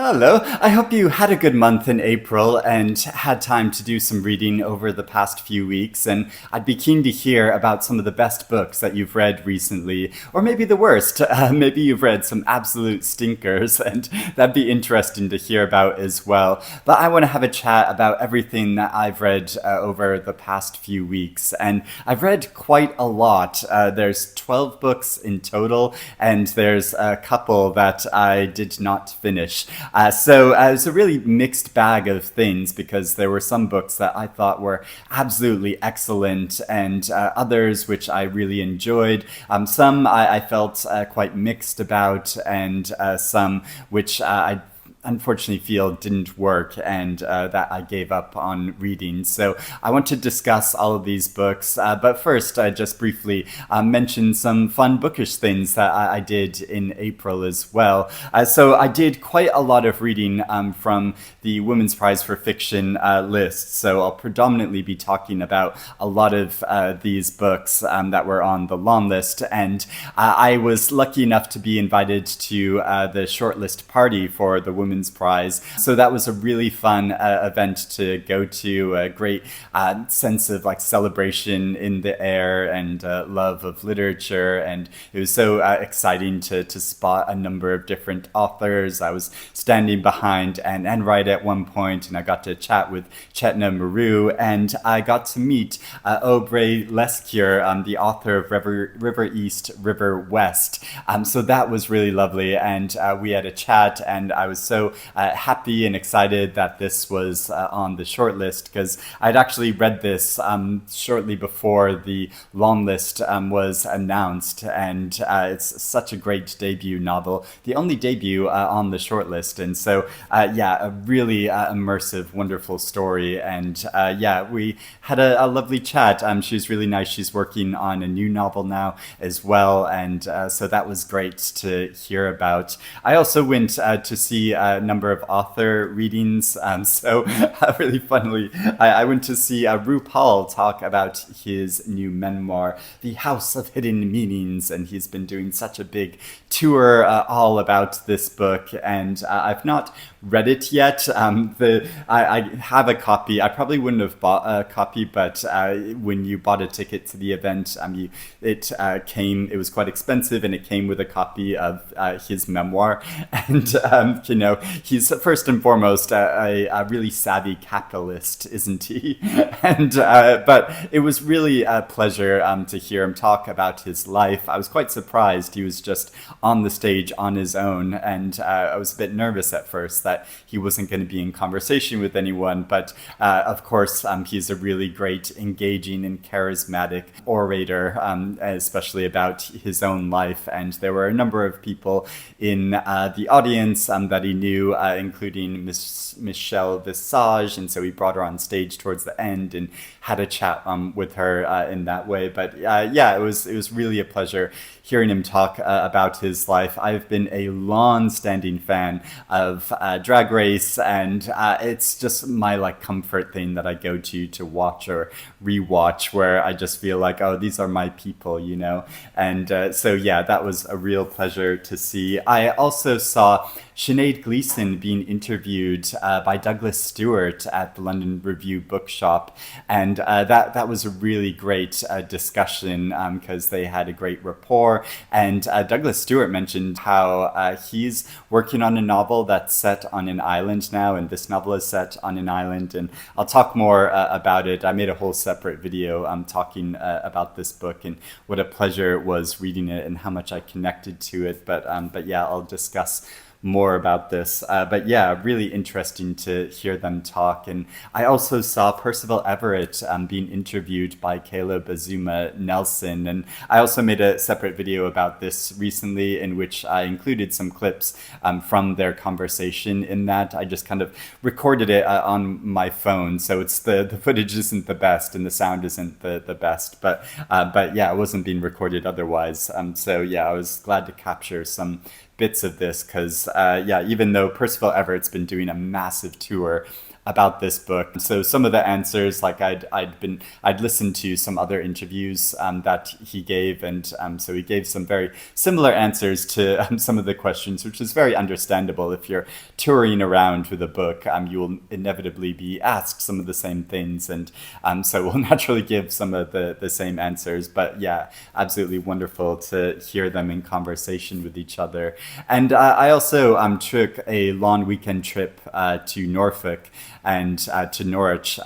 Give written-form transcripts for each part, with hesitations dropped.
Hello. I hope you had a good month in April and had time to do some reading over the past few weeks. And I'd be keen to hear about some of the best books that you've read recently, or maybe the worst. Maybe you've read some absolute stinkers, and that'd be interesting to hear about as well. But I want to have a chat about everything that I've read over the past few weeks. And I've read quite a lot. There's 12 books in total, and there's a couple that I did not finish. So it was a really mixed bag of things because there were some books that I thought were absolutely excellent and others which I really enjoyed. Some I felt quite mixed about, and some which I unfortunately feel didn't work and that I gave up on reading. So I want to discuss all of these books, but first I just briefly mention some fun bookish things that I did in April as well. So I did quite a lot of reading from the Women's Prize for Fiction list. So I'll predominantly be talking about a lot of these books that were on the long list, and I was lucky enough to be invited to the shortlist party for the Women's Prize. So that was a really fun event to go to, a great sense of like celebration in the air and love of literature. And it was so exciting to spot a number of different authors. I was standing behind and right at one point, and I got to chat with Chetna Maru, and I got to meet Aubrey Lescure, the author of River East, River West. So that was really lovely, and we had a chat, and I was so happy and excited that this was on the short list, because I'd actually read this shortly before the long list was announced, and it's such a great debut novel, the only debut on the short list. And so a really immersive, wonderful story, and we had a lovely chat. She's really nice. She's working on a new novel now as well, and so that was great to hear about. I also went to see a number of author readings. So really funnily, I went to see RuPaul talk about his new memoir, The House of Hidden Meanings, and he's been doing such a big tour all about this book, and I've not read it yet. I have a copy. I probably wouldn't have bought a copy, but when you bought a ticket to the event, it came. It was quite expensive, and it came with a copy of his memoir. And he's first and foremost a really savvy capitalist, isn't he? And but it was really a pleasure to hear him talk about his life. I was quite surprised. He was just on the stage on his own, and I was a bit nervous at first that he wasn't going to be in conversation with anyone, but of course he's a really great, engaging and charismatic orator, especially about his own life. And there were a number of people in the audience that he knew, including Michelle Visage, and so he brought her on stage towards the end and had a chat with her in that way. But it was really a pleasure hearing him talk about his life. I've been a long-standing fan of Drag Race, and it's just my comfort thing that I go to watch or rewatch, where I just feel like, oh, these are my people, And that was a real pleasure to see. I also saw Sinead Gleeson being interviewed by Douglas Stewart at the London Review Bookshop, and that was a really great discussion because they had a great rapport. And Douglas Stewart mentioned how he's working on a novel that's set on an island now, and this novel is set on an island, and I'll talk more about it. I made a whole separate video talking about this book and what a pleasure it was reading it and how much I connected to it. But I'll discuss more about this. Really interesting to hear them talk. And I also saw Percival Everett being interviewed by Caleb Azuma Nelson. And I also made a separate video about this recently, in which I included some clips from their conversation in that. I just kind of recorded it on my phone. So it's the footage isn't the best and the sound isn't the best, but it wasn't being recorded otherwise. I was glad to capture some bits of this because, even though Percival Everett's been doing a massive tour about this book. So some of the answers, like I'd listened to some other interviews that he gave, and so he gave some very similar answers to some of the questions, which is very understandable. If you're touring around with a book, you will inevitably be asked some of the same things, and so we'll naturally give some of the same answers. But yeah, absolutely wonderful to hear them in conversation with each other. And I also took a long weekend trip to Norfolk and to Norwich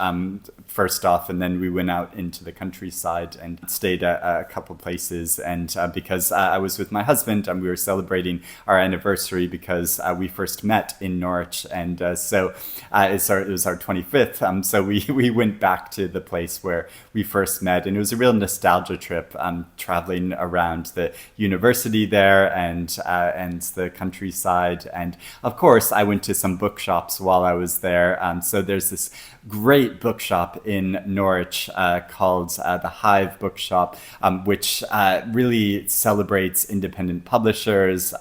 first off, and then we went out into the countryside and stayed at a couple places. And because I was with my husband and we were celebrating our anniversary, because we first met in Norwich, and so it was our 25th. So we went back to the place where we first met, and it was a real nostalgia trip, traveling around the university there and the countryside. And of course, I went to some bookshops while I was there. So there's this great bookshop in Norwich called the Hive Bookshop, which really celebrates independent publishers.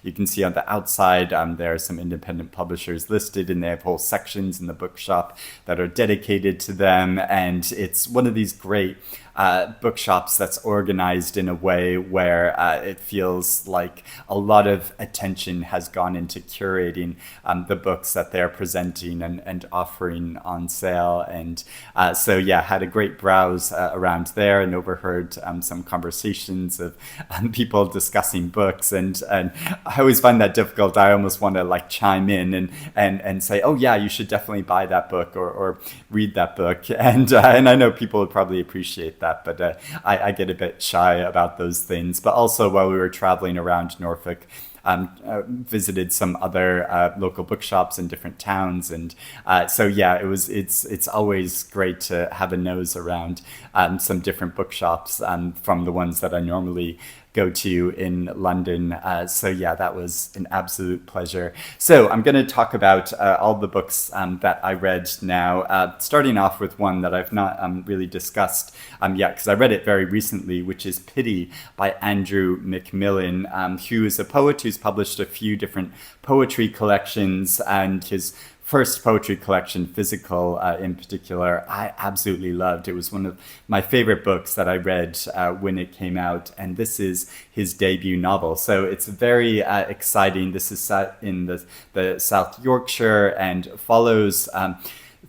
You can see on the outside there are some independent publishers listed, and they have whole sections in the bookshop that are dedicated to them. And it's one of these great bookshops that's organized in a way where it feels like a lot of attention has gone into curating the books that they're presenting and offering on sale. And so yeah, had a great browse around there and overheard some conversations of people discussing books. And I always find that difficult. I almost want to like chime in and say, oh yeah, you should definitely buy that book or read that book. And I know people would probably appreciate that. But I get a bit shy about those things. But also, while we were traveling around Norfolk, visited some other local bookshops in different towns, and so yeah, it's always great to have a nose around some different bookshops from the ones that I normally go to in London. So yeah, that was an absolute pleasure. So I'm going to talk about all the books that I read now, starting off with one that I've not really discussed yet, because I read it very recently, which is Pity by Andrew McMillan, who is a poet who's published a few different poetry collections, and his first poetry collection, Physical, in particular, I absolutely loved. It was one of my favorite books that I read when it came out, and this is his debut novel. So it's very exciting. This is set in the South Yorkshire and follows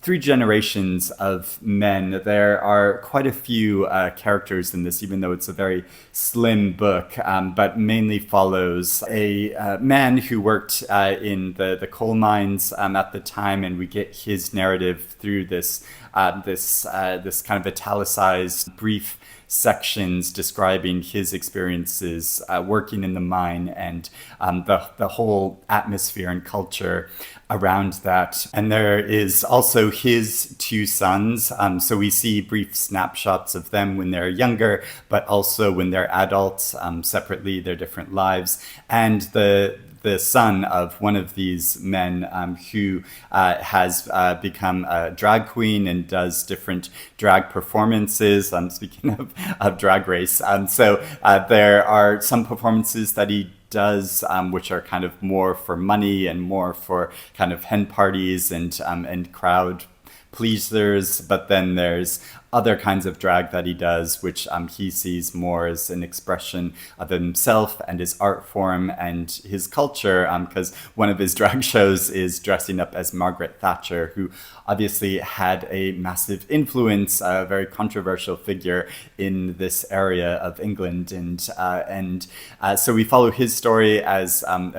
three generations of men. There are quite a few characters in this, even though it's a very slim book, but mainly follows a man who worked in the coal mines at the time, and we get his narrative through this kind of italicized brief sections describing his experiences working in the mine and the whole atmosphere and culture around that. And there is also his two sons. So we see brief snapshots of them when they're younger, but also when they're adults, separately, their different lives. And the son of one of these men who has become a drag queen and does different drag performances. Speaking of Drag Race. So there are some performances that he does, which are kind of more for money and more for kind of hen parties and crowd pleasers. But then there's other kinds of drag that he does, which he sees more as an expression of himself and his art form and his culture, because one of his drag shows is dressing up as Margaret Thatcher, who obviously had a massive influence, a very controversial figure in this area of England. And so we follow his story as and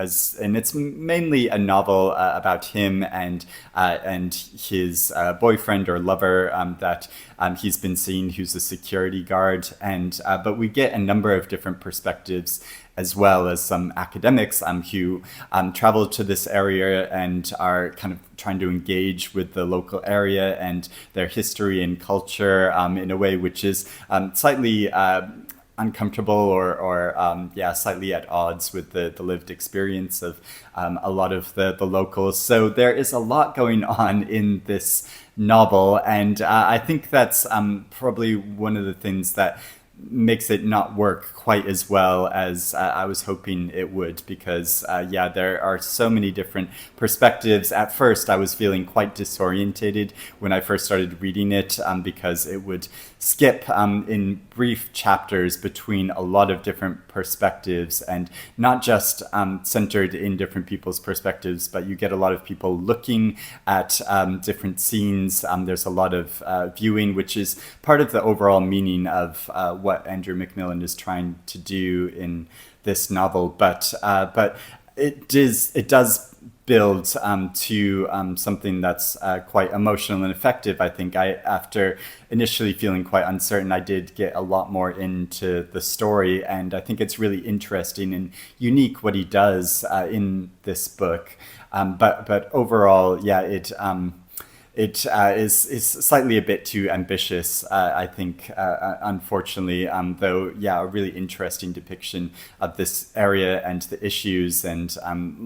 it's mainly a novel about him and his boyfriend or lover that he's been seeing, who's a security guard. And but we get a number of different perspectives, as well as some academics who travel to this area and are kind of trying to engage with the local area and their history and culture in a way which is slightly uncomfortable or slightly at odds with the lived experience of a lot of the locals. So there is a lot going on in this novel, and I think that's probably one of the things that makes it not work quite as well as I was hoping it would, because there are so many different perspectives. At first I was feeling quite disorientated when I first started reading it, because it would skip in brief chapters between a lot of different perspectives, and not just centered in different people's perspectives, but you get a lot of people looking at different scenes. There's a lot of viewing, which is part of the overall meaning of what Andrew McMillan is trying to do in this novel. But it does build to something that's quite emotional and effective. I think after initially feeling quite uncertain, I did get a lot more into the story, and I think it's really interesting and unique what he does in this book. But overall, it is slightly a bit too ambitious, I think, unfortunately, though, a really interesting depiction of this area and the issues, and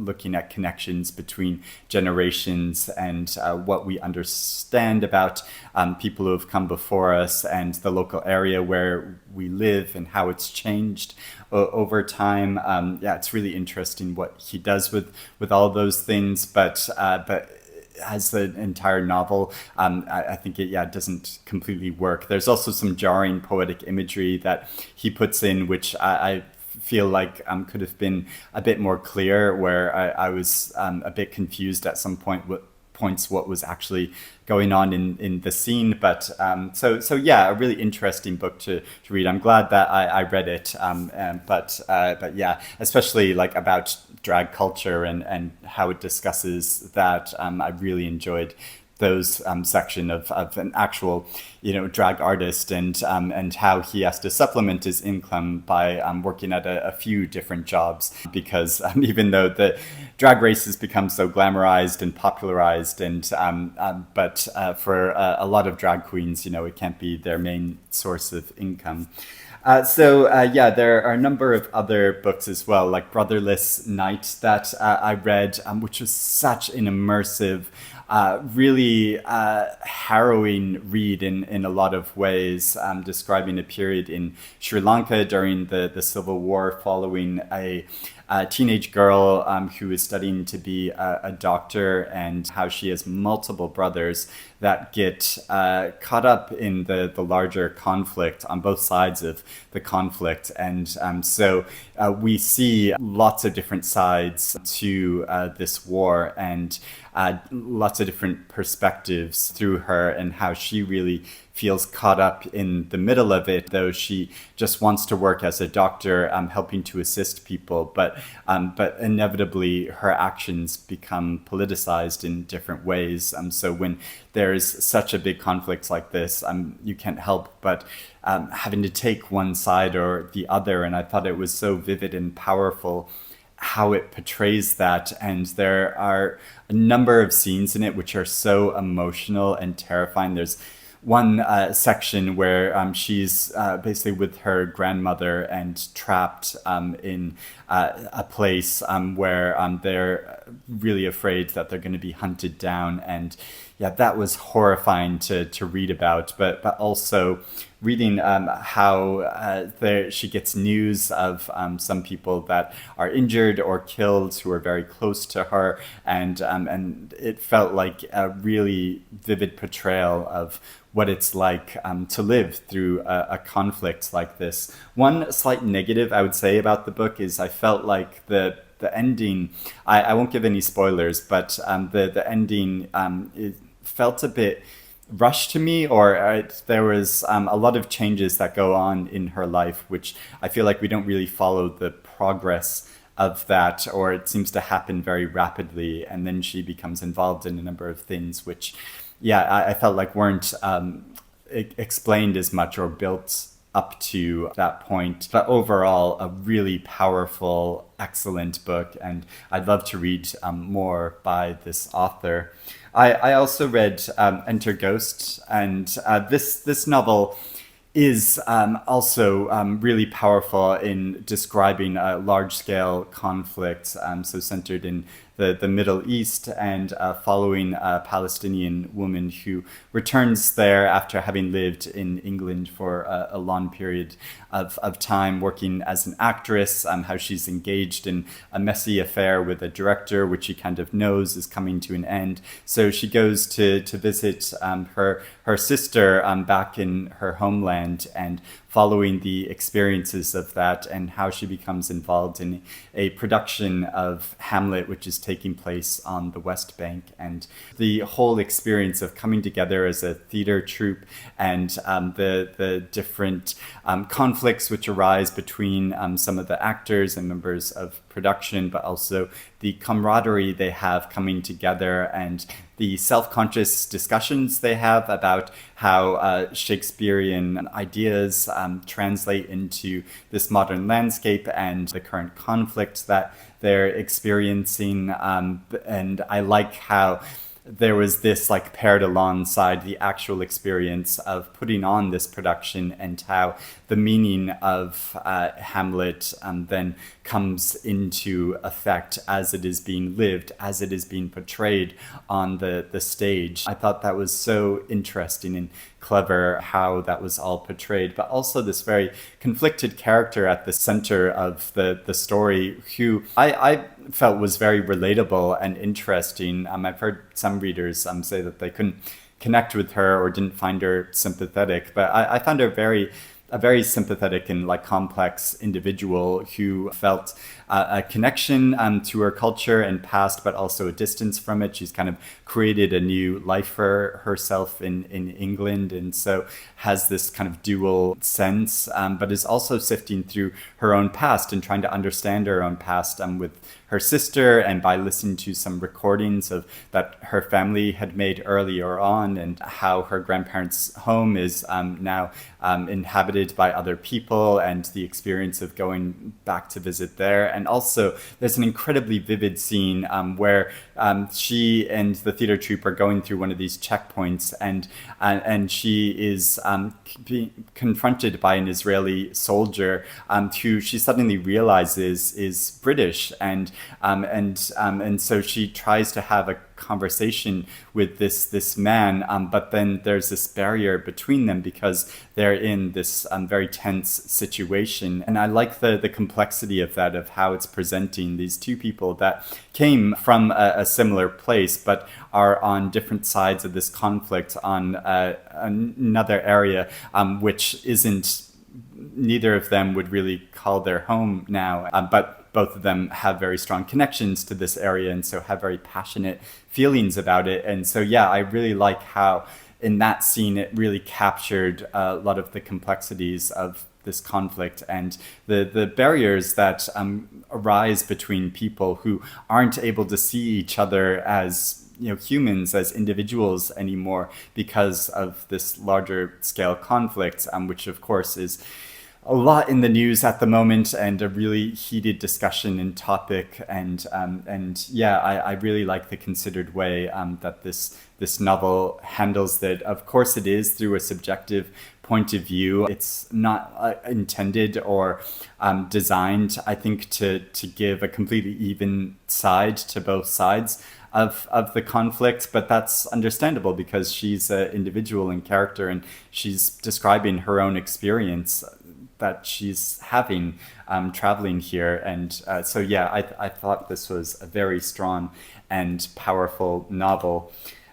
looking at connections between generations, and what we understand about people who have come before us, and the local area where we live, and how it's changed over time. It's really interesting what he does with all those things, but as the entire novel, I think it doesn't completely work. There's also some jarring poetic imagery that he puts in, which I feel like could have been a bit more clear, where I was a bit confused at some points what was actually going on in the scene. But a really interesting book to read. I'm glad that I read it, but especially like about drag culture and how it discusses that. I really enjoyed those section of an actual, drag artist, and how he has to supplement his income by working at a few different jobs, because even though the drag race has become so glamorized and popularized, but for a lot of drag queens, it can't be their main source of income. There are a number of other books as well, like Brotherless Night, that I read, which was such an immersive, really harrowing read in a lot of ways, describing a period in Sri Lanka during the Civil War, following a teenage girl who is studying to be a doctor, and how she has multiple brothers that get caught up in the larger conflict on both sides of the conflict. And so we see lots of different sides to this war, and lots of different perspectives through her, and how she really feels caught up in the middle of it, though she just wants to work as a doctor, helping to assist people. But inevitably her actions become politicized in different ways. So when there's such a big conflict like this, you can't help but having to take one side or the other. And I thought it was so vivid and powerful how it portrays that. And there are a number of scenes in it which are so emotional and terrifying. There's one section where she's basically with her grandmother and trapped in a place where they're really afraid that they're going to be hunted down. And that was horrifying to read about, but also reading how she gets news of some people that are injured or killed who are very close to her, and it felt like a really vivid portrayal of what it's like to live through a conflict like this. One slight negative I would say about the book is I felt like the ending, I won't give any spoilers, but the ending it felt a bit rushed to me, or there was a lot of changes that go on in her life, which I feel like we don't really follow the progress of that, or it seems to happen very rapidly, and then she becomes involved in a number of things which I felt like weren't explained as much or built up to that point. But overall, a really powerful, excellent book, and I'd love to read more by this author. I also read Enter Ghost, and this novel is also really powerful in describing a large-scale conflict, so centered in the Middle East, and following a Palestinian woman who returns there after having lived in England for a long period of time, working as an actress, how she's engaged in a messy affair with a director, which she kind of knows is coming to an end. So she goes to visit her sister back in her homeland, and following the experiences of that and how she becomes involved in a production of Hamlet, which is taking place on the West Bank, and the whole experience of coming together as a theater troupe, and the different conflicts which arise between some of the actors and members of production, but also the camaraderie they have coming together, and the self-conscious discussions they have about how Shakespearean ideas translate into this modern landscape and the current conflict that they're experiencing. And I like how there was this like paired alongside the actual experience of putting on this production, and how the meaning of Hamlet then comes into effect as it is being lived, as it is being portrayed on the stage. I thought that was so interesting and clever how that was all portrayed, but also this very conflicted character at the center of the story, who I felt was very relatable and interesting. I've heard some readers say that they couldn't connect with her or didn't find her sympathetic, but I found her a very sympathetic and like complex individual who felt a connection to her culture and past, but also a distance from it. She's kind of created a new life for herself in England, and so has this kind of dual sense, but is also sifting through her own past and trying to understand her own past with her sister, and by listening to some recordings of that her family had made earlier on, and how her grandparents' home is now inhabited by other people, and the experience of going back to visit there. And also there's an incredibly vivid scene where she and the theater troupe are going through one of these checkpoints, and she is being confronted by an Israeli soldier who she suddenly realizes is British, and so she tries to have a conversation with this man, but then there's this barrier between them because they're in this very tense situation. And I like the complexity of that, of how it's presenting these two people that came from a similar place but are on different sides of this conflict on another area, which isn't, neither of them would really call their home now, but both of them have very strong connections to this area, and so have very passionate feelings about it. And so, yeah, I really like how in that scene it really captured a lot of the complexities of this conflict and the barriers that arise between people who aren't able to see each other as humans, as individuals anymore, because of this larger scale conflict, which of course is a lot in the news at the moment, and a really heated discussion and topic. And yeah, I really like the considered way that this novel handles that. Of course, it is through a subjective point of view. It's not intended or designed, I think, to give a completely even side to both sides of the conflict, but that's understandable because she's an individual in character, and she's describing her own experience that she's having traveling here. And so, yeah, I thought this was a very strong and powerful novel.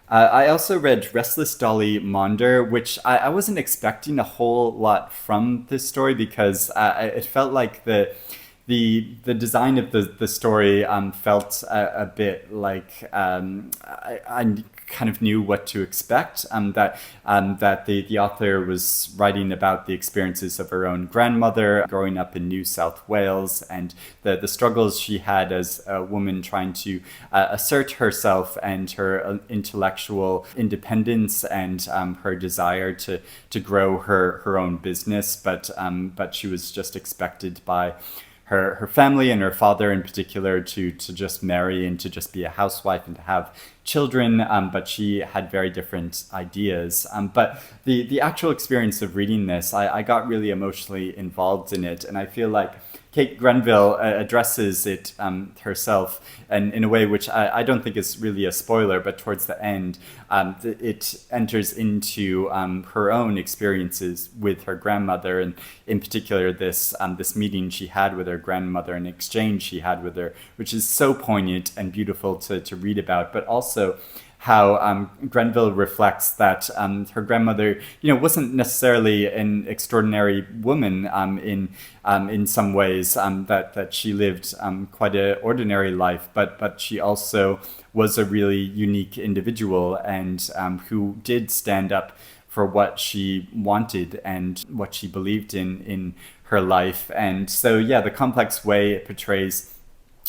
I also read Restless, Dolly, Maunder, which I wasn't expecting a whole lot from this story, because it felt like the design of the story felt a bit like I kind of knew what to expect, that the author was writing about the experiences of her own grandmother growing up in New South Wales, and the struggles she had as a woman trying to assert herself and her intellectual independence, and her desire to grow her own business, but she was just expected by her family and her father in particular to just marry and to just be a housewife and to have children, but she had very different ideas. But the actual experience of reading this, I got really emotionally involved in it, and I feel like Kate Grenville addresses it herself, and in a way which I don't think is really a spoiler, but towards the end, it enters into her own experiences with her grandmother, and in particular this meeting she had with her grandmother, an exchange she had with her, which is so poignant and beautiful to read about, but also how Grenville reflects that her grandmother, wasn't necessarily an extraordinary woman in some ways, that she lived quite an ordinary life, but she also was a really unique individual, and who did stand up for what she wanted and what she believed in her life. And so, yeah, the complex way it portrays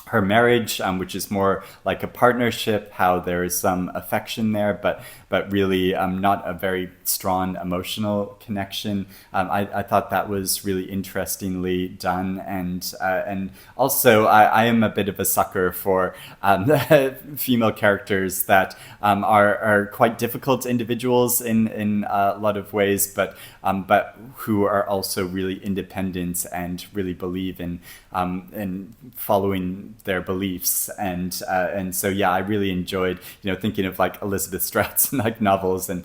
her marriage, which is more like a partnership, how there is some affection there, but really not a very strong emotional connection. I thought that was really interestingly done, and also I am a bit of a sucker for female characters that are quite difficult individuals in a lot of ways, but who are also really independent and really believe in following their beliefs, and so, yeah, I really enjoyed thinking of like Elizabeth Stratt's like novels and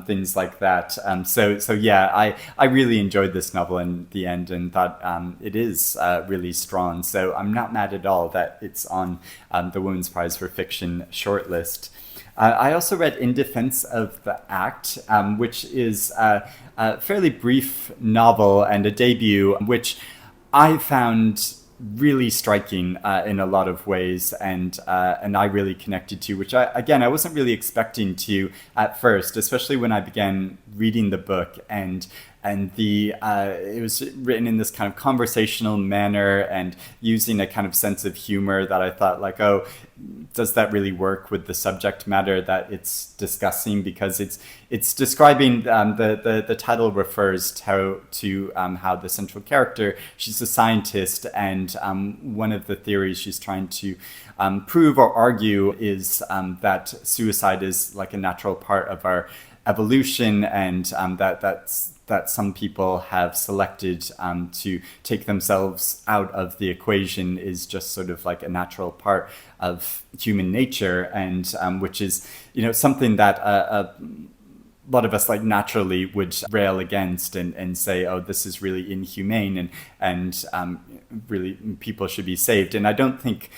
things like that. So yeah, I really enjoyed this novel in the end, and thought it is really strong. So I'm not mad at all that it's on the Women's Prize for Fiction shortlist. I also read In Defense of the Act, which is a fairly brief novel and a debut, which I found really striking in a lot of ways, and I really connected to, which I wasn't really expecting to at first, especially when I began reading the book, and it was written in this kind of conversational manner and using a kind of sense of humor that I thought, like, oh, does that really work with the subject matter that it's discussing? Because it's describing, the title refers to how the central character, she's a scientist, and one of the theories she's trying to prove or argue is that suicide is like a natural part of our evolution, and that some people have selected to take themselves out of the equation is just sort of like a natural part of human nature, and which is something that a lot of us like naturally would rail against and say, oh, this is really inhumane, and really people should be saved. And I don't think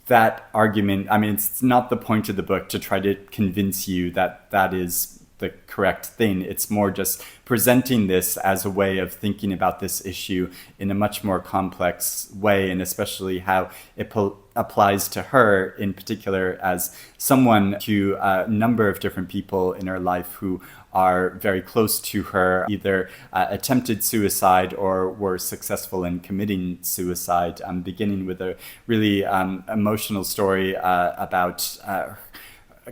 that argument, I mean, it's not the point of the book to try to convince you that that is the correct thing. It's more just presenting this as a way of thinking about this issue in a much more complex way, and especially how it applies to her in particular as someone to a number of different people in her life who are very close to her, either attempted suicide or were successful in committing suicide, beginning with a really emotional story about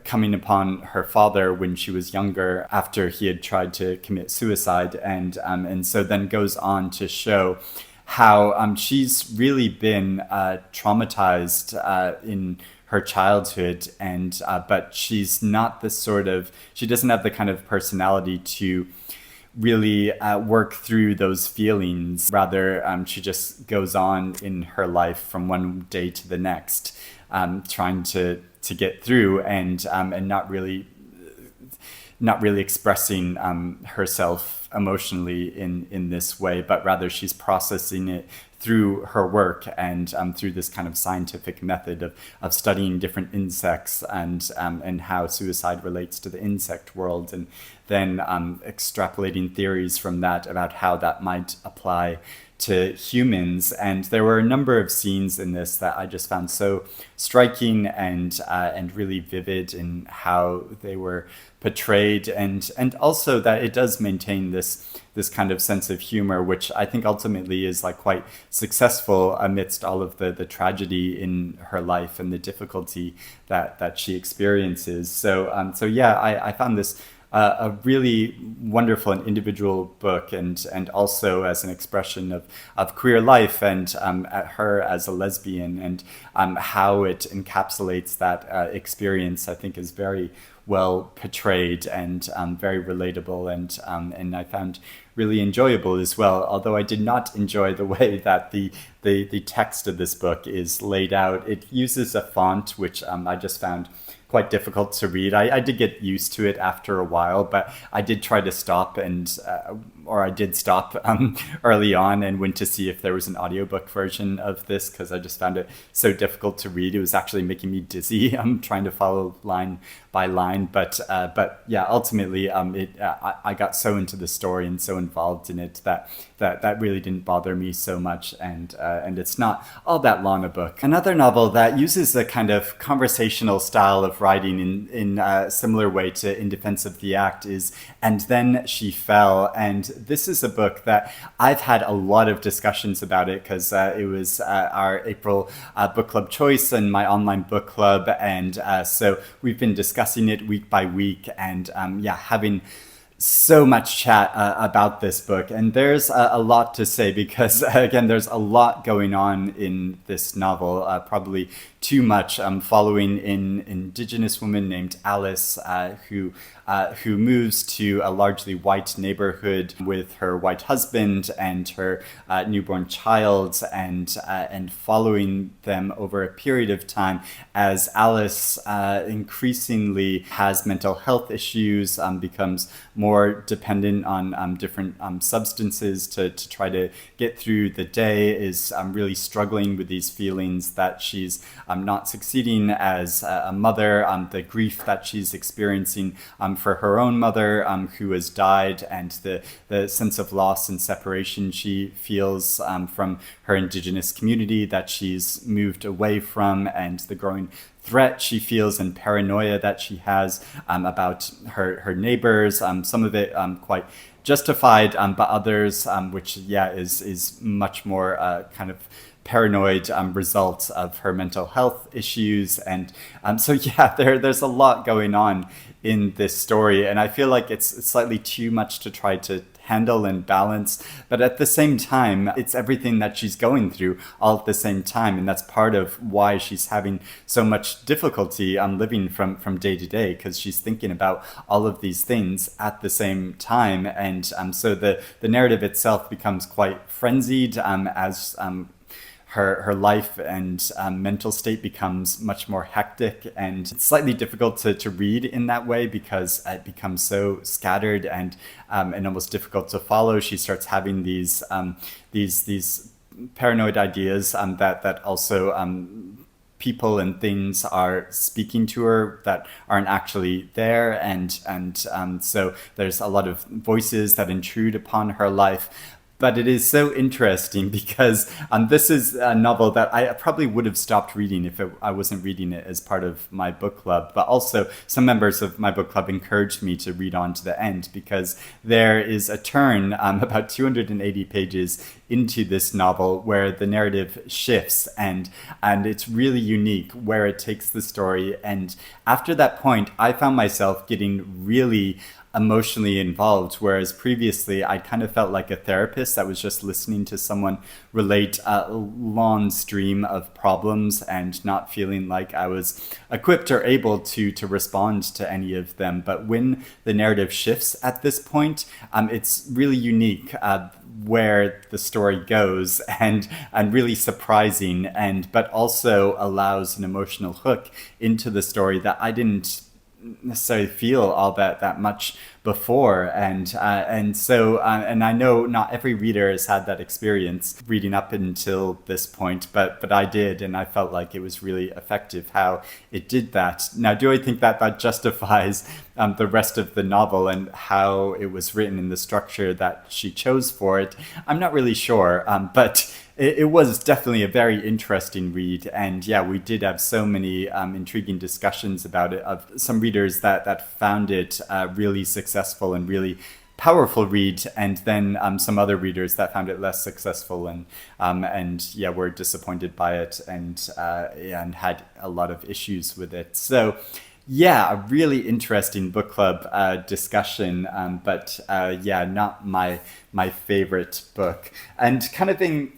coming upon her father when she was younger after he had tried to commit suicide, and so then goes on to show how she's really been traumatized in her childhood, and but she's not she doesn't have the kind of personality to really work through those feelings. Rather, she just goes on in her life from one day to the next, trying to get through, and not really expressing herself emotionally in this way, but rather she's processing it through her work, and through this kind of scientific method of studying different insects, and how suicide relates to the insect world, and then extrapolating theories from that about how that might apply to humans. And there were a number of scenes in this that I just found so striking and really vivid in how they were portrayed, and also that it does maintain this kind of sense of humor, which I think ultimately is like quite successful amidst all of the tragedy in her life and the difficulty that she experiences. So yeah, I found this a really wonderful and individual book, and also as an expression of queer life and her as a lesbian, and how it encapsulates that experience, I think is very well portrayed and very relatable, and I found really enjoyable as well. Although I did not enjoy the way that the text of this book is laid out. It uses a font which I just found quite difficult to read. I did get used to it after a while, but I did try to stop or I did stop early on and went to see if there was an audiobook version of this, because I just found it so difficult to read. It was actually making me dizzy. I'm trying to follow line by line, but yeah, ultimately I got so into the story and so involved in it that really didn't bother me so much, and it's not all that long a book. Another novel that uses a kind of conversational style of writing in a similar way to In Defense of the Act is And Then She Fell, and this is a book that I've had a lot of discussions about it, because it was our April book club choice and my online book club, and so we've been discussing it week by week, and yeah, having so much chat about this book. And there's a lot to say, because again, there's a lot going on in this novel, probably too much, following an Indigenous woman named Alice, who moves to a largely white neighborhood with her white husband and her newborn child, and following them over a period of time as Alice increasingly has mental health issues, becomes more dependent on different substances to try to get through the day, is really struggling with these feelings that she's not succeeding as a mother, the grief that she's experiencing for her own mother who has died, and the sense of loss and separation she feels from her Indigenous community that she's moved away from, and the growing threat she feels and paranoia that she has about her neighbors, some of it quite justified, but others which is much more kind of paranoid results of her mental health issues. And so yeah, there's a lot going on in this story, and I feel like it's slightly too much to try to handle and balance, but at the same time it's everything that she's going through all at the same time, and that's part of why she's having so much difficulty living from day to day, because she's thinking about all of these things at the same time. And so the narrative itself becomes quite frenzied as her life and mental state becomes much more hectic, and it's slightly difficult to read in that way, because it becomes so scattered and almost difficult to follow. She starts having these paranoid ideas that also people and things are speaking to her that aren't actually there, and so there's a lot of voices that intrude upon her life. But it is so interesting, because this is a novel that I probably would have stopped reading if I wasn't reading it as part of my book club. But also, some members of my book club encouraged me to read on to the end, because there is a turn about 280 pages into this novel where the narrative shifts, and it's really unique where it takes the story. And after that point, I found myself getting really emotionally involved, whereas previously I kind of felt like a therapist that was just listening to someone relate a long stream of problems and not feeling like I was equipped or able to respond to any of them. But when the narrative shifts at this point, it's really unique where the story goes, and really surprising, but also allows an emotional hook into the story that I didn't necessarily feel all that much before. And so I know not every reader has had that experience reading up until this point, but I did, and I felt like it was really effective how it did that. Now, do I think that justifies the rest of the novel and how it was written and the structure that she chose for it? I'm not really sure, but it was definitely a very interesting read. And yeah, we did have so many intriguing discussions about it, of some readers that found it really successful and really powerful read, and then some other readers that found it less successful and yeah, were disappointed by it and had a lot of issues with it. So Yeah, a really interesting book club discussion, but yeah, not my favorite book. And kind of in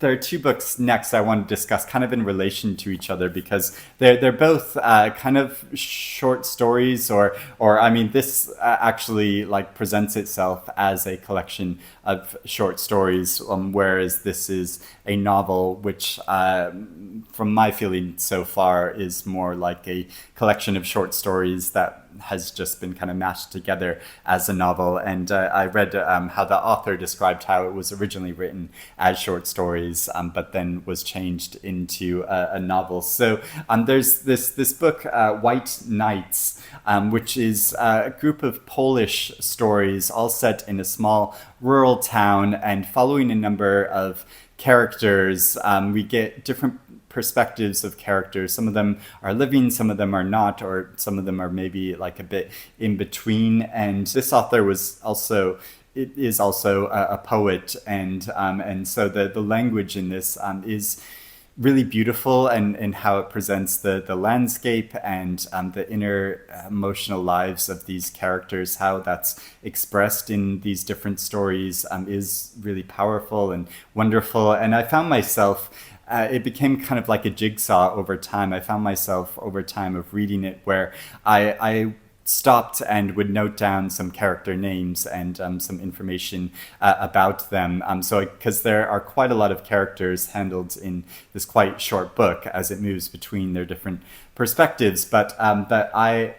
there are two books next I want to discuss, kind of in relation to each other, because they're both kind of short stories, or I mean, this actually like presents itself as a collection of short stories, whereas this is a novel, which, from my feeling so far, is more like a collection of short stories that has just been kind of mashed together as a novel. And I read how the author described how it was originally written as short stories, but then was changed into a novel. So there's this book, White Nights, which is a group of Polish stories all set in a small rural town and following a number of characters. We get different perspectives of characters. Some of them are living, some of them are not, or some of them are maybe like a bit in between. And this author is also a poet, and so the language in this is really beautiful, and how it presents the landscape and the inner emotional lives of these characters, how that's expressed in these different stories is really powerful and wonderful. And I found myself it became kind of like a jigsaw over time. I found myself over time of reading it where I stopped and would note down some character names and some information about them. So because there are quite a lot of characters handled in this quite short book as it moves between their different perspectives, but I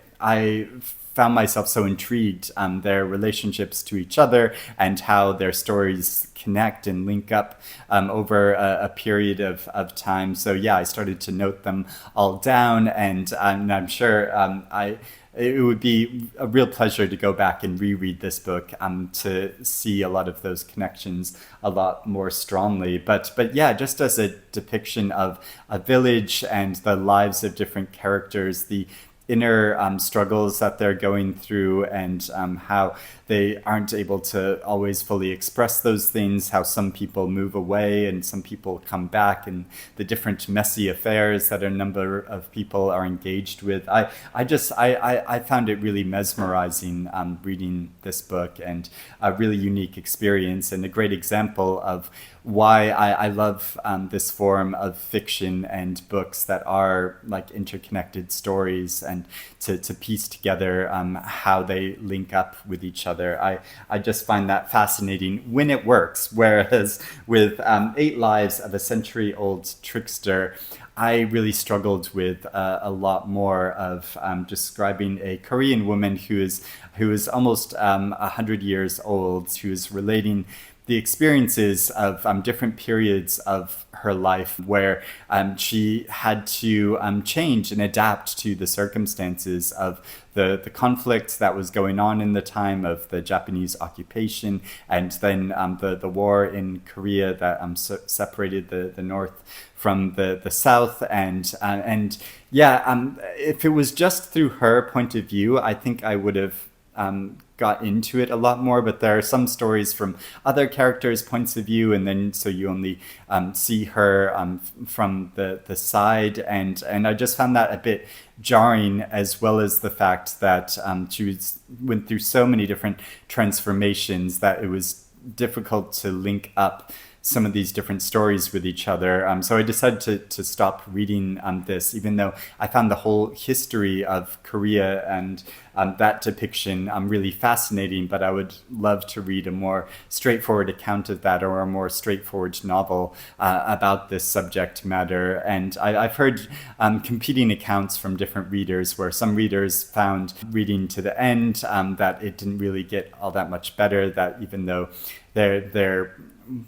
found myself so intrigued their relationships to each other and how their stories connect and link up over a period of time. So yeah, I started to note them all down, and I'm sure it would be a real pleasure to go back and reread this book to see a lot of those connections a lot more strongly. But yeah, just as a depiction of a village and the lives of different characters, the inner struggles that they're going through, and how they aren't able to always fully express those things, how some people move away and some people come back, and the different messy affairs that a number of people are engaged with. I found it really mesmerizing reading this book, and a really unique experience, and a great example of why I love this form of fiction and books that are like interconnected stories, and to piece together how they link up with each other. I just find that fascinating when it works. Whereas with 8 Lives of a Century-Old Trickster, I really struggled with a lot more of describing a Korean woman who is almost 100 years old, who is relating the experiences of different periods of her life where she had to change and adapt to the circumstances of the conflict that was going on in the time of the Japanese occupation, and then the war in Korea that separated the North from the South. And yeah, if it was just through her point of view, I think I would have got into it a lot more. But there are some stories from other characters' points of view, and then so you only see her from the side, and I just found that a bit jarring, as well as the fact that she went through so many different transformations that it was difficult to link up some of these different stories with each other. So I decided to stop reading this, even though I found the whole history of Korea and that depiction really fascinating. But I would love to read a more straightforward account of that, or a more straightforward novel about this subject matter. And I've heard competing accounts from different readers, where some readers found reading to the end that it didn't really get all that much better, that even though there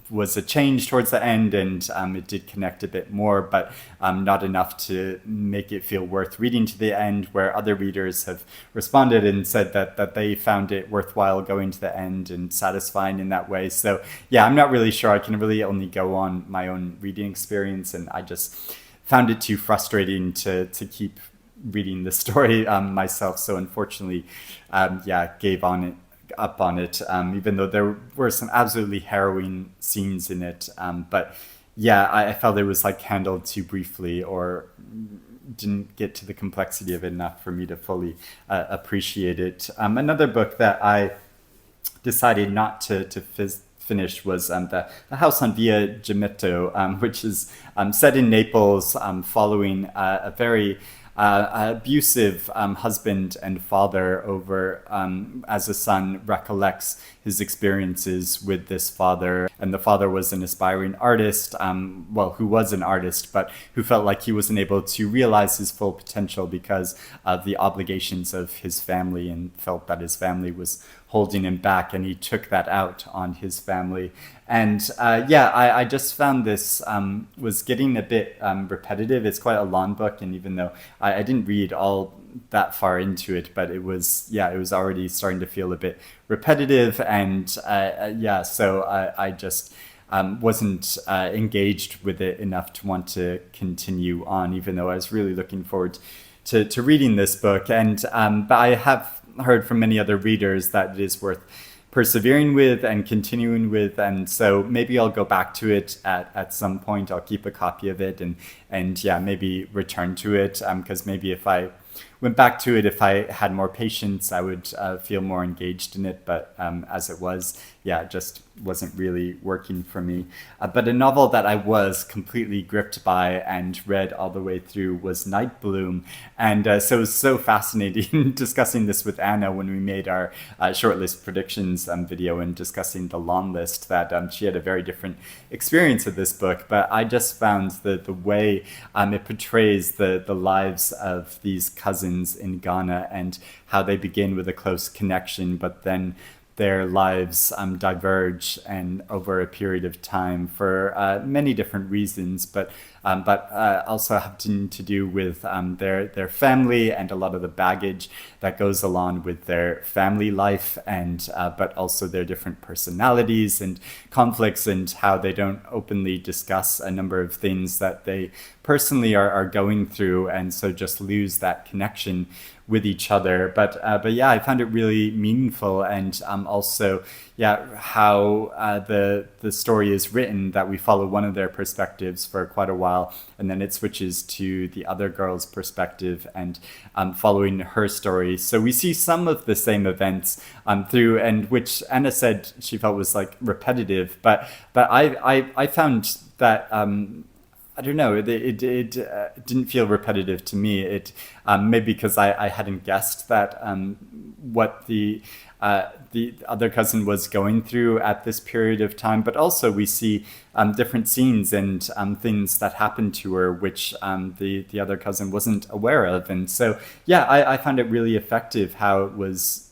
was a change towards the end, and it did connect a bit more, but not enough to make it feel worth reading to the end, where other readers have responded and said that they found it worthwhile going to the end and satisfying in that way. So yeah, I'm not really sure. I can really only go on my own reading experience, and I just found it too frustrating to keep reading the story myself. So unfortunately, gave up on it, even though there were some absolutely harrowing scenes in it. But yeah, I felt it was like handled too briefly, or didn't get to the complexity of it enough for me to fully appreciate it. Another book that I decided not to finish was the House on Via Gemito, which is set in Naples, following a very abusive husband and father over as a son recollects his experiences with this father. And the father was an aspiring artist, who was an artist, but who felt like he wasn't able to realize his full potential because of the obligations of his family, and felt that his family was holding him back, and he took that out on his family. And I just found this was getting a bit repetitive. It's quite a long book, and even though I didn't read all that far into it, but it was already starting to feel a bit repetitive, and so I just wasn't engaged with it enough to want to continue on, even though I was really looking forward to reading this book. And but I have heard from many other readers that it is worth persevering with and continuing with, and so maybe I'll go back to it at some point. I'll keep a copy of it and maybe return to it, because maybe if I went back to it, if I had more patience, I would feel more engaged in it. But as it was, it just wasn't really working for me. But a novel that I was completely gripped by and read all the way through was Nightbloom. And so it was so fascinating discussing this with Anna when we made our shortlist predictions video and discussing the long list, that she had a very different experience of this book. But I just found the way it portrays the lives of these cousins in Ghana, and how they begin with a close connection, but then their lives diverge and over a period of time for many different reasons, but also having to do with their family and a lot of the baggage that goes along with their family life, and but also their different personalities and conflicts, and how they don't openly discuss a number of things that they personally are going through, and so just lose that connection with each other. But I found it really meaningful, and also how the story is written, that we follow one of their perspectives for quite a while, and then it switches to the other girl's perspective, and following her story. So we see some of the same events through, and which Anna said she felt was like repetitive, but I found that I don't know, it didn't feel repetitive to me. It maybe because I hadn't guessed that what the other cousin was going through at this period of time, but also we see different scenes and things that happened to her, which the other cousin wasn't aware of. And so I found it really effective how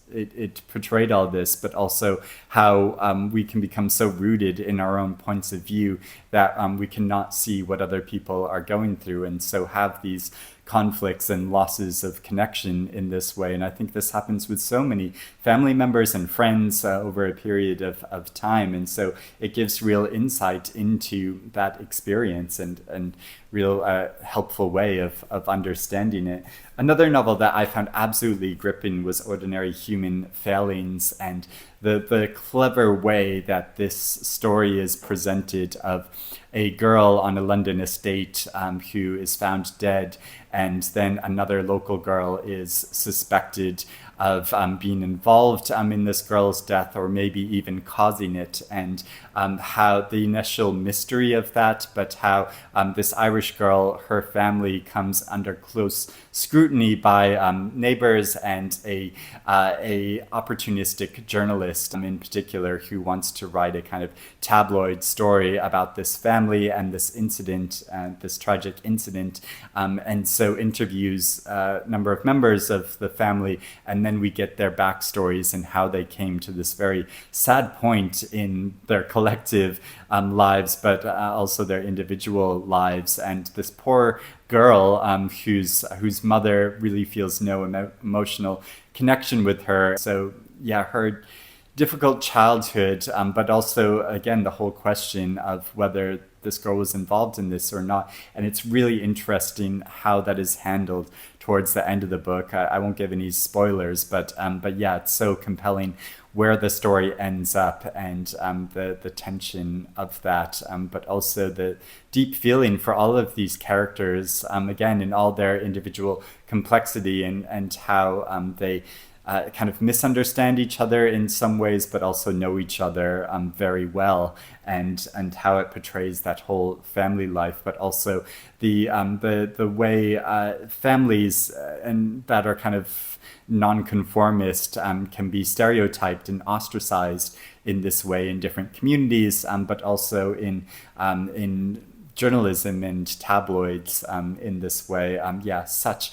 it portrayed all this, but also how we can become so rooted in our own points of view that we cannot see what other people are going through, and so have these conflicts and losses of connection in this way. And I think this happens with so many family members and friends over a period of time. And so it gives real insight into that experience and real helpful way of understanding it. Another novel that I found absolutely gripping was Ordinary Human Failings, and the clever way that this story is presented of a girl on a London estate who is found dead, and then another local girl is suspected of being involved in this girl's death, or maybe even causing it, and how the initial mystery of that, but how this Irish girl, her family comes under close scrutiny by neighbors and a opportunistic journalist in particular, who wants to write a kind of tabloid story about this family and this incident, this tragic incident, and so interviews a number of members of the family, and then we get their backstories and how they came to this very sad point in their collective lives, but also their individual lives. And this poor girl whose mother really feels no emotional connection with her. So her difficult childhood, but also, again, the whole question of whether this girl was involved in this or not. And it's really interesting how that is handled towards the end of the book. I won't give any spoilers, but yeah, it's so compelling where the story ends up, and the tension of that, but also the deep feeling for all of these characters, again, in all their individual complexity, and how they kind of misunderstand each other in some ways, but also know each other very well, and how it portrays that whole family life, but also the way families and that are kind of nonconformist can be stereotyped and ostracized in this way in different communities, but also in journalism and tabloids in this way. Yeah, such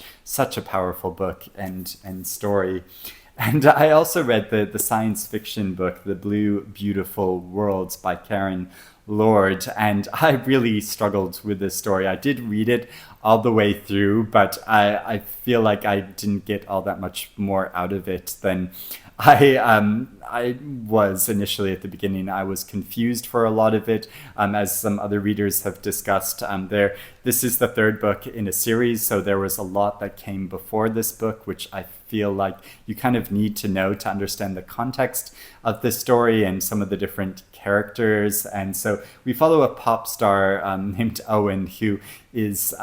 a powerful book and story. And I also read the science fiction book, The Blue Beautiful Worlds by Karen Lord, and I really struggled with this story. I did read it all the way through, but I feel like I didn't get all that much more out of it than I was initially at the beginning. I was confused for a lot of it, as some other readers have discussed. This is the third book in a series, so there was a lot that came before this book, which I feel like you kind of need to know to understand the context of the story and some of the different characters. And so we follow a pop star named Owen, who is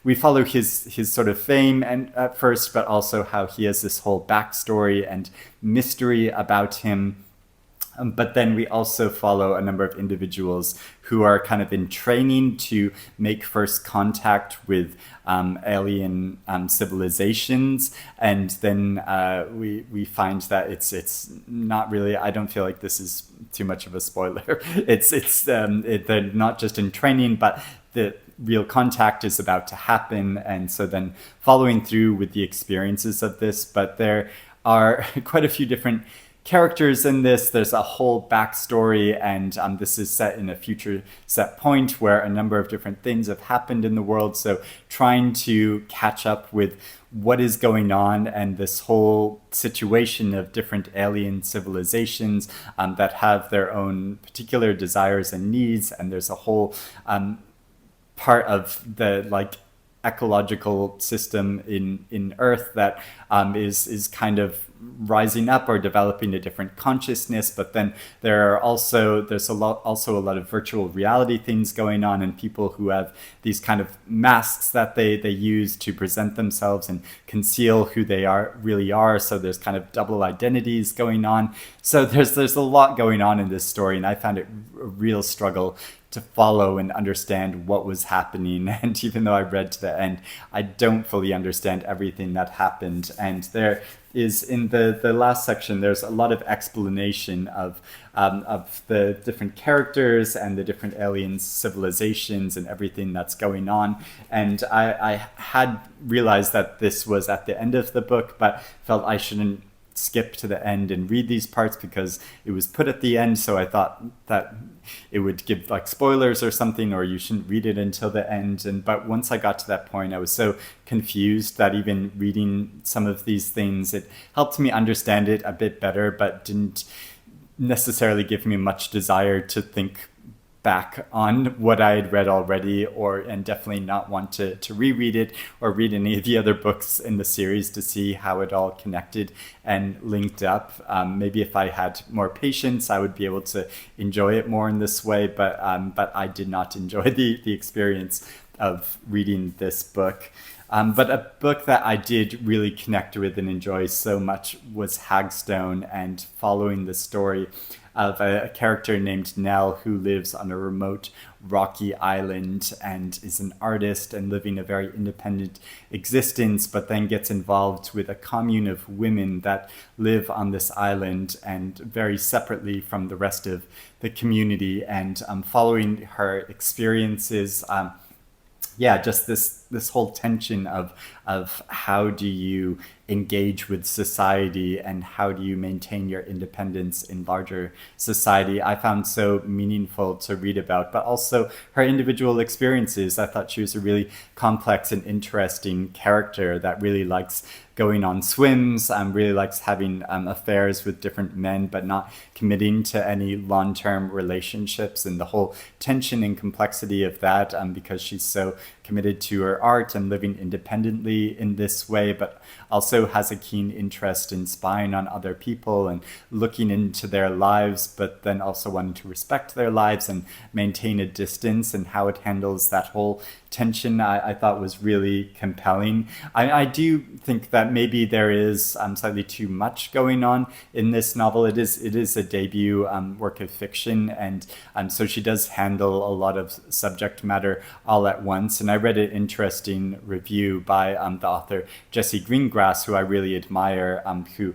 we follow his sort of fame and at first, but also how he has this whole backstory and mystery about him. But then we also follow a number of individuals who are kind of in training to make first contact with alien civilizations, and then we find that it's not really. I don't feel like this is too much of a spoiler. They're not just in training, but the real contact is about to happen, and so then following through with the experiences of this. But there are quite a few different characters in this. There's a whole backstory, and this is set in a future set point where a number of different things have happened in the world. So trying to catch up with what is going on and this whole situation of different alien civilizations that have their own particular desires and needs. And there's a whole part of the ecological system in Earth that is kind of rising up or developing a different consciousness. But then there's also a lot of virtual reality things going on, and people who have these kind of masks that they use to present themselves and conceal who they really are. So there's kind of double identities going on. So there's a lot going on in this story, and I found it a real struggle to follow and understand what was happening. And even though I read to the end, I don't fully understand everything that happened. And there is, in the last section, there's a lot of explanation of the different characters and the different alien civilizations and everything that's going on. And I had realized that this was at the end of the book, but felt I shouldn't skip to the end and read these parts because it was put at the end. So I thought that it would give spoilers or something, or you shouldn't read it until the end. But once I got to that point, I was so confused that even reading some of these things, it helped me understand it a bit better, but didn't necessarily give me much desire to think back on what I had read already, and definitely not want to reread it or read any of the other books in the series to see how it all connected and linked up. Maybe if I had more patience, I would be able to enjoy it more in this way, but I did not enjoy the experience of reading this book. But a book that I did really connect with and enjoy so much was Hagstone, and following the story of a character named Nell who lives on a remote rocky island and is an artist and living a very independent existence, but then gets involved with a commune of women that live on this island and very separately from the rest of the community. And following her experiences, just this this whole tension of how do you engage with society and how do you maintain your independence in larger society, I found so meaningful to read about. But also her individual experiences. I thought she was a really complex and interesting character that really likes going on swims, really likes having affairs with different men, but not committing to any long-term relationships, and the whole tension and complexity of that, because she's so committed to her art and living independently in this way, but also has a keen interest in spying on other people and looking into their lives, but then also wanting to respect their lives and maintain a distance, and how it handles that whole tension I thought was really compelling. I do think that maybe there is slightly too much going on in this novel. It is a debut work of fiction, and so she does handle a lot of subject matter all at once. And I read an interesting review by the author Jessie Greengrass, who I really admire, who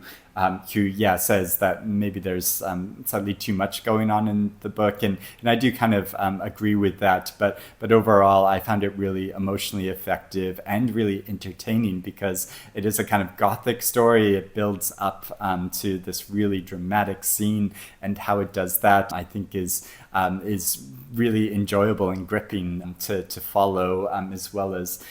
says that maybe there's slightly too much going on in the book, and I do kind of agree with that. But overall, I found it really emotionally effective and really entertaining, because it is a kind of gothic story. It builds up to this really dramatic scene, and how it does that, I think, is really enjoyable and gripping to follow, as well as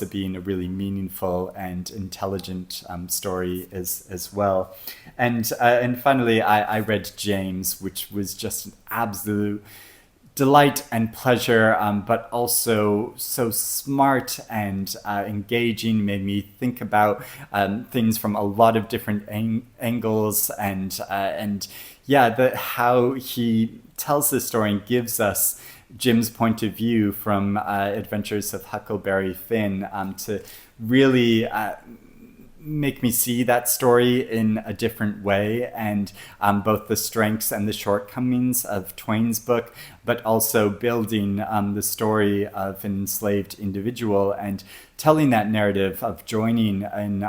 it being a really meaningful and intelligent story as well. And finally, I read James, which was just an absolute delight and pleasure, but also so smart and engaging. Made me think about things from a lot of different angles, and how he tells this story and gives us Jim's point of view from Adventures of Huckleberry Finn, to really make me see that story in a different way, and both the strengths and the shortcomings of Twain's book, but also building the story of an enslaved individual and telling that narrative of joining in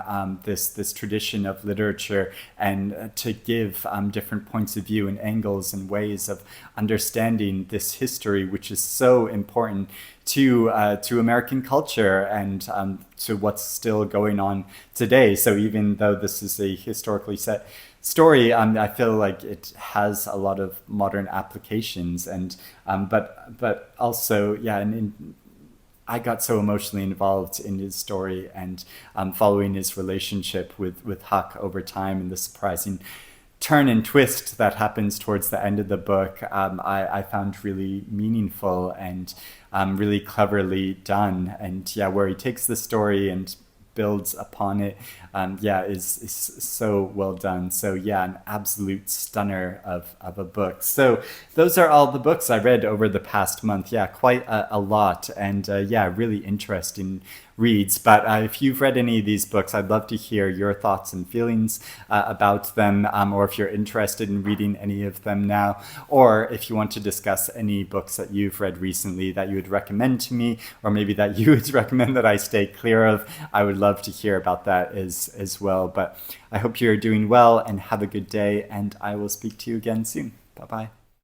this tradition of literature, and to give different points of view and angles and ways of understanding this history, which is so important to American culture and to what's still going on today. So even though this is a historically set story, I feel like it has a lot of modern applications, and but also and I got so emotionally involved in his story, and following his relationship with Huck over time, and the surprising turn and twist that happens towards the end of the book, I found really meaningful and really cleverly done. And where he takes the story and builds upon it, is so well done. So an absolute stunner of a book. So those are all the books I read over the past month. Quite a lot, and really interesting reads. But if you've read any of these books, I'd love to hear your thoughts and feelings about them, or if you're interested in reading any of them now, or if you want to discuss any books that you've read recently that you would recommend to me, or maybe that you would recommend that I stay clear of. I would love to hear about that as well. But I hope you're doing well and have a good day, and I will speak to you again soon. Bye-bye.